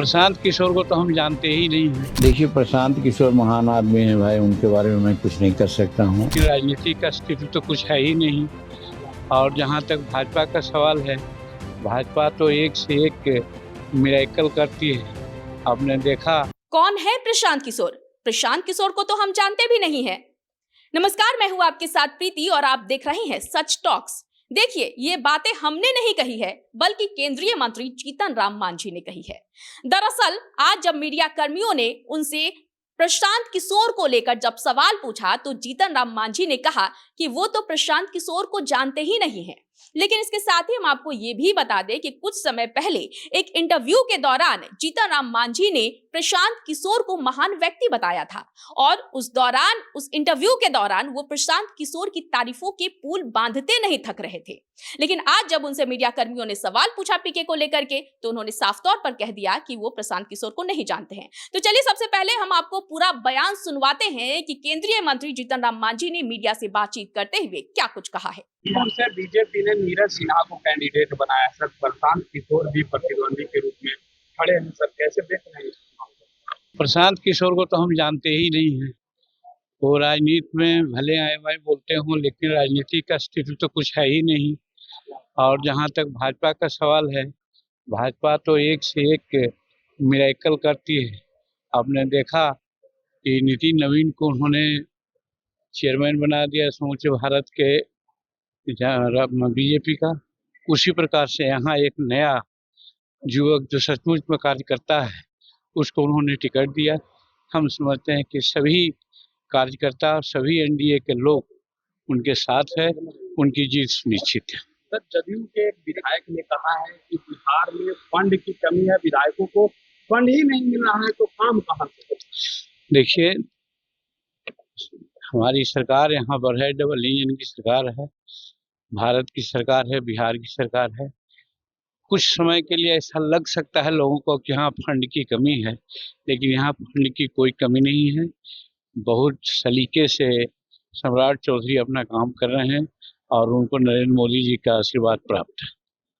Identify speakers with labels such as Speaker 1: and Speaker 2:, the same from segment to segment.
Speaker 1: प्रशांत किशोर को तो हम जानते ही नहीं हैं।
Speaker 2: देखिए, प्रशांत किशोर महान आदमी हैं भाई, उनके बारे में मैं कुछ नहीं कर सकता हूँ।
Speaker 1: कि राजनीति का अस्तित्व तो कुछ है ही नहीं। और जहाँ तक भाजपा का सवाल है, भाजपा तो एक से एक मिरेकल करती है। आपने देखा।
Speaker 3: कौन है प्रशांत किशोर? प्रशांत किशोर को तो हम जानते भी नहीं है। नमस्कार, मैं हूं आपके साथ प्रीति और आप देख रहे हैं सच टॉक्स। देखिए, ये बातें हमने नहीं कही है, बल्कि केंद्रीय मंत्री जीतन राम मांझी ने कही है। दरअसल आज जब मीडिया कर्मियों ने उनसे प्रशांत किशोर को लेकर जब सवाल पूछा, तो जीतन राम मांझी ने कहा कि वो तो प्रशांत किशोर को जानते ही नहीं है। लेकिन इसके साथ ही हम आपको ये भी बता दें कि कुछ समय पहले एक इंटरव्यू के दौरान जीतन राम मांझी ने प्रशांत किशोर को महान व्यक्ति बताया था और उस इंटरव्यू के दौरान वो प्रशांत किशोर की तारीफों के पुल बांधते नहीं थक रहे थे। लेकिन आज जब उनसे मीडिया कर्मियों ने सवाल पूछा पीके को लेकर के, तो उन्होंने साफ तौर पर कह दिया कि वो प्रशांत किशोर को नहीं जानते हैं। तो चलिए सबसे पहले हम आपको पूरा बयान सुनवाते हैं कि केंद्रीय मंत्री जीतन राम मांझी ने मीडिया से बातचीत करते हुए क्या कुछ कहा है।
Speaker 1: सर, बीजेपी ने नीरज सिन्हा को कैंडिडेट बनाया। सर, प्रशांत किशोर भी प्रतिद्वंदी के रूप में खड़े हैं। सर, कैसे देख रहे हैं? प्रशांत किशोर को तो हम जानते ही नहीं हैं। वो राजनीति में भले आए भाई बोलते हों, लेकिन राजनीति का अस्तित्व तो कुछ है ही नहीं। और जहाँ तक भाजपा का सवाल है, भाजपा तो एक से एक मिरेकल करती है। आपने देखा कि नितिन नवीन को उन्होंने चेयरमैन बना दिया समूचे भारत के बीजेपी का। उसी प्रकार से यहाँ एक नया युवक जो सचमुच में कार्य करता है, उसको उन्होंने टिकट दिया। हम समझते हैं कि सभी कार्यकर्ता, सभी एनडीए के लोग उनके साथ है, उनकी जीत सुनिश्चित है।
Speaker 4: सर, जदयू के एक विधायक ने कहा है कि बिहार में फंड की कमी है, विधायकों को फंड ही नहीं मिल रहा है, तो काम कहाँ से?
Speaker 1: देखिए, हमारी सरकार यहाँ पर है, डबल इंजन की सरकार है, भारत की सरकार है, बिहार की सरकार है। कुछ समय के लिए ऐसा लग सकता है लोगों को कि यहाँ फंड की कमी है, लेकिन यहाँ फंड की कोई कमी नहीं है। बहुत सलीके से सम्राट चौधरी अपना काम कर रहे हैं और उनको नरेंद्र मोदी जी का आशीर्वाद प्राप्त है।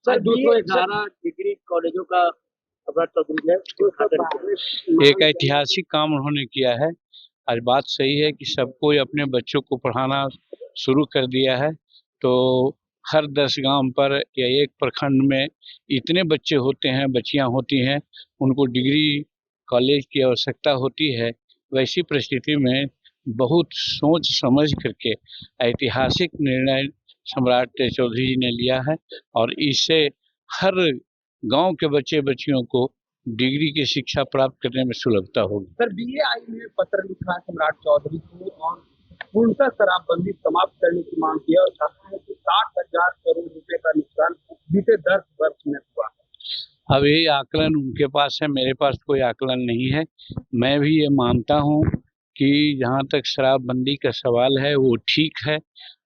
Speaker 4: सर, 211 डिग्री कॉलेजों का सम्राट चौधरी ने
Speaker 1: एक ऐतिहासिक काम उन्होंने किया है। आज बात सही है कि सबको अपने बच्चों को पढ़ाना शुरू कर दिया है, तो हर 10 गांव पर या एक प्रखंड में इतने बच्चे होते हैं, बच्चियां होती हैं, उनको डिग्री कॉलेज की आवश्यकता होती है। वैसी परिस्थिति में बहुत सोच समझ करके ऐतिहासिक निर्णय सम्राट चौधरी जी ने लिया है और इससे हर गांव के बच्चे बच्चियों को डिग्री की शिक्षा प्राप्त करने में सुलभता होगी।
Speaker 4: सर, बीएआई ने पत्र लिखा सम्राट चौधरी को और पूर्णतः शराबबंदी समाप्त करने की मांग की और कहा है कि 60,000 करोड़ रुपए का नुकसान बीते 10 वर्ष में हुआ।
Speaker 1: अब ये आकलन उनके पास है, मेरे पास कोई आकलन नहीं है। मैं भी ये मानता हूँ कि जहाँ तक शराबबंदी का सवाल है वो ठीक है,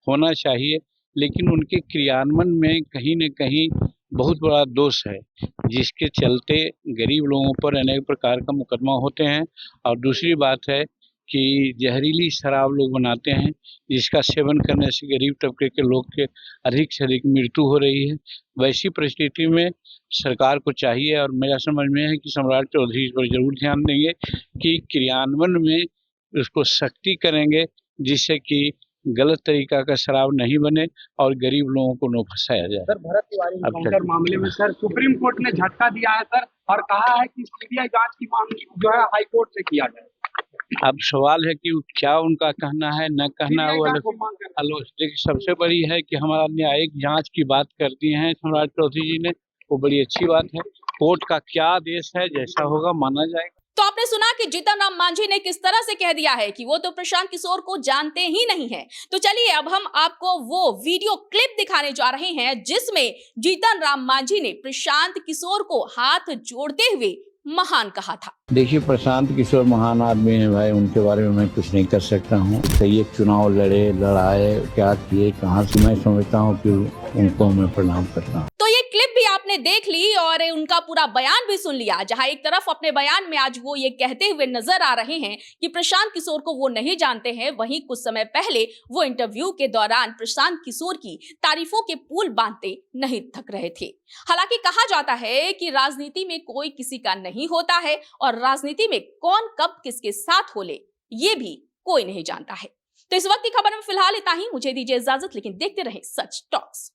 Speaker 1: होना चाहिए, लेकिन उनके क्रियान्वयन में कहीं न कहीं बहुत बड़ा दोष है, जिसके चलते गरीब लोगों पर अनेक प्रकार का मुकदमा होते हैं। और दूसरी बात है कि जहरीली शराब लोग बनाते हैं, जिसका सेवन करने से गरीब तबके के लोग के अधिक से अधिक मृत्यु हो रही है। वैसी परिस्थिति में सरकार को चाहिए, और मेरा समझ में है कि सम्राट चौधरी इस पर जरूर ध्यान देंगे कि क्रियान्वयन में उसको सख्ती करेंगे, जिससे कि गलत तरीका का शराब नहीं बने और गरीब लोगों को न फंसाया जाए।
Speaker 4: सर, भरत तिवारी एनकाउंटर मामले में सर सुप्रीम कोर्ट ने झटका दिया है सर, और कहा है कि सीबीआई जांच की मांग जो है हाई कोर्ट से किया जाए।
Speaker 1: अब सवाल है कि क्या उनका कहना है, न कहना है, वो लेकिन सबसे बड़ी है कि हमारा न्यायिक जांच की बात कर दी है सम्राट चौधरी जी ने, वो बड़ी अच्छी बात है। कोर्ट का क्या आदेश है, जैसा होगा माना जाएगा।
Speaker 3: तो आपने सुना कि जीतन राम मांझी ने किस तरह से कह दिया है कि वो तो प्रशांत किशोर को जानते ही नहीं है। तो चलिए अब हम आपको वो वीडियो क्लिप दिखाने जा रहे हैं जिसमें जीतन राम मांझी ने प्रशांत किशोर को हाथ जोड़ते हुए महान कहा था।
Speaker 2: देखिए, प्रशांत किशोर महान आदमी हैं भाई, उनके बारे में मैं कुछ नहीं कर सकता हूँ। सही एक चुनाव लड़े, लड़ाए, क्या किए, कहाँ से, मैं समझता हूँ कि उनको मैं प्रणाम करता हूँ।
Speaker 3: तो ये ये क्लिप भी आपने देख ली और उनका पूरा बयान भी सुन लिया, जहां एक तरफ अपने बयान में आज वो ये कहते हुए नजर आ रहे हैं कि प्रशांत किशोर को वो नहीं जानते हैं, वहीं कुछ समय पहले वो इंटरव्यू के दौरान प्रशांत किशोर की तारीफों के पुल बांधते नहीं थक रहे थे। हालांकि कहा जाता है कि राजनीति में कोई किसी का नहीं होता है और राजनीति में कौन कब किसके साथ हो ले ये भी कोई नहीं जानता है। तो इस वक्त की खबर में फिलहाल इतना ही। मुझे दीजिए इजाजत, लेकिन देखते रहें सच टॉक्स।